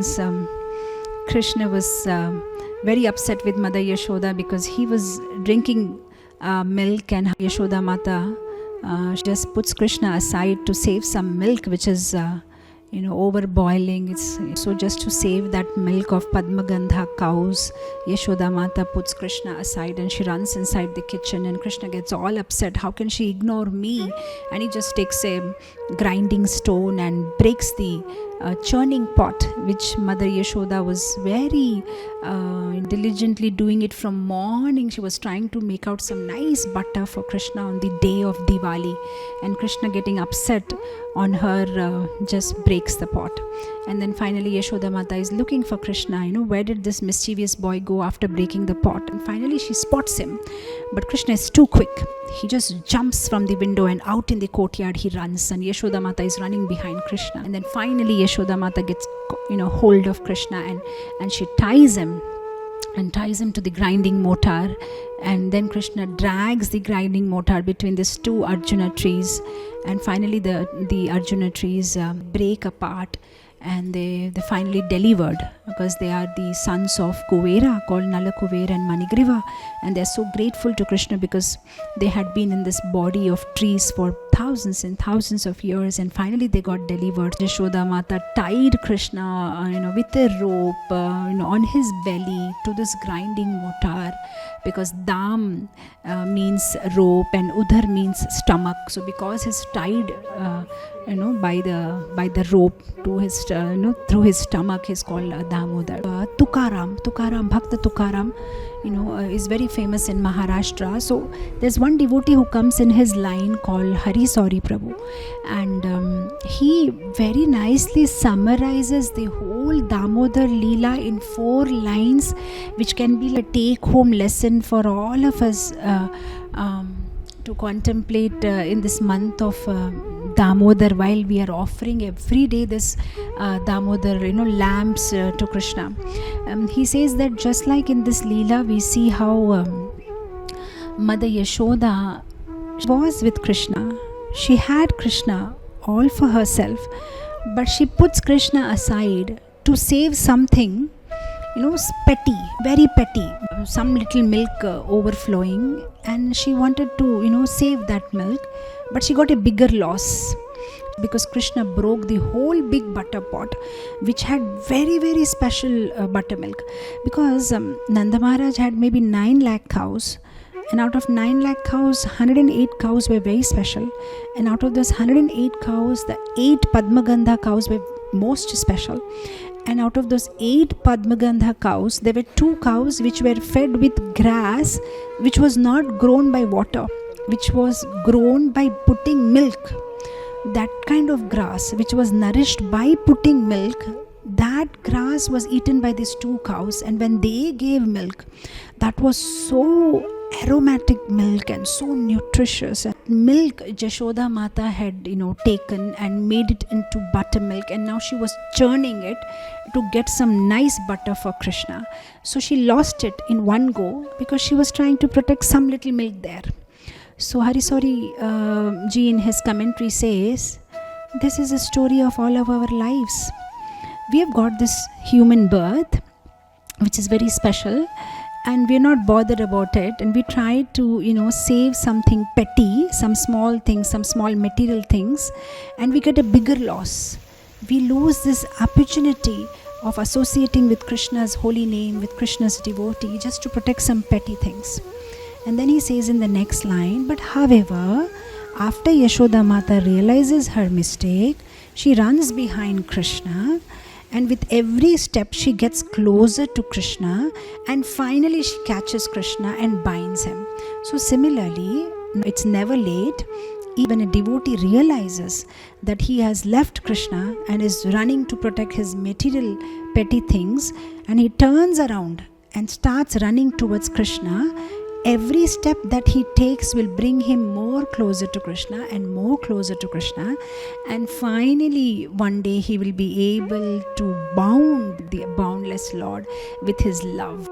once Krishna was very upset with Mother Yashoda because he was drinking milk, and Yashoda Mata she just puts Krishna aside to save some milk which is over boiling. It's so just to save that milk of Padmagandha cows, Yashoda Mata puts Krishna aside and she runs inside the kitchen, and Krishna gets all upset. How can she ignore me? And he just takes a grinding stone and breaks the churning pot, which Mother Yashoda was very diligently doing it from morning. She was trying to make out some nice butter for Krishna on the day of Diwali, and Krishna getting upset on her just breaks the pot. And then finally Yashoda Mata is looking for Krishna, where did this mischievous boy go after breaking the pot? And finally she spots him, but Krishna is too quick. He just jumps from the window and out in the courtyard he runs, and Yashoda Mata is running behind Krishna. And then finally Yashoda Mata gets hold of Krishna and she ties him to the grinding mortar, and then Krishna drags the grinding mortar between these two Arjuna trees, and finally the Arjuna trees break apart, and they finally delivered, because they are the sons of Kuvera called Nalakuvera and Manigriva, and they are so grateful to Krishna because they had been in this body of trees for thousands and thousands of years, and finally they got delivered. Yashoda Mata tied Krishna with a rope on his belly to this grinding mortar, because Dam means rope and Udhar means stomach. So because he's tied by the rope to his through his stomach, is called Damodar. Tukaram, Bhakta Tukaram is very famous in Maharashtra. So there's one devotee who comes in his line called Hari Sorry Prabhu, and he very nicely summarizes the whole Damodar Leela in 4 lines, which can be a take-home lesson for all of us to contemplate in this month of Damodar, while we are offering every day this Damodar lamps to Krishna. He says that just like in this Leela, we see how Mother Yashoda was with Krishna. She had Krishna all for herself, but she puts Krishna aside to save something petty, very petty, some little milk overflowing, and she wanted to save that milk, but she got a bigger loss because Krishna broke the whole big butter pot, which had very, very special buttermilk, because Nanda Maharaj had maybe 9 lakh cows, and out of 9 lakh cows, 108 cows were very special, and out of those 108 cows, the 8 Padmagandha cows were most special. And out of those 8 Padmagandha cows, there were 2 cows which were fed with grass, which was not grown by water, which was grown by putting milk. That kind of grass, which was nourished by putting milk, that grass was eaten by these 2 cows, and when they gave milk, that was so aromatic milk and so nutritious. Milk Yashoda Mata had taken and made it into buttermilk, and now she was churning it to get some nice butter for Krishna. So she lost it in one go because she was trying to protect some little milk there. So Harisori ji in his commentary says, this is a story of all of our lives. We have got this human birth, which is very special, and we're not bothered about it, and we try to save something petty, some small things, some small material things, and we get a bigger loss. We lose this opportunity of associating with Krishna's holy name, with Krishna's devotee, just to protect some petty things. And then he says in the next line, but however, after Yashoda Mata realizes her mistake, she runs behind Krishna, and with every step she gets closer to Krishna, and finally she catches Krishna and binds him. So similarly, it's never late. Even a devotee realizes that he has left Krishna and is running to protect his material petty things, and he turns around and starts running towards Krishna. Every step that he takes will bring him more closer to Krishna and more closer to Krishna, and finally one day he will be able to bound the boundless Lord with his love.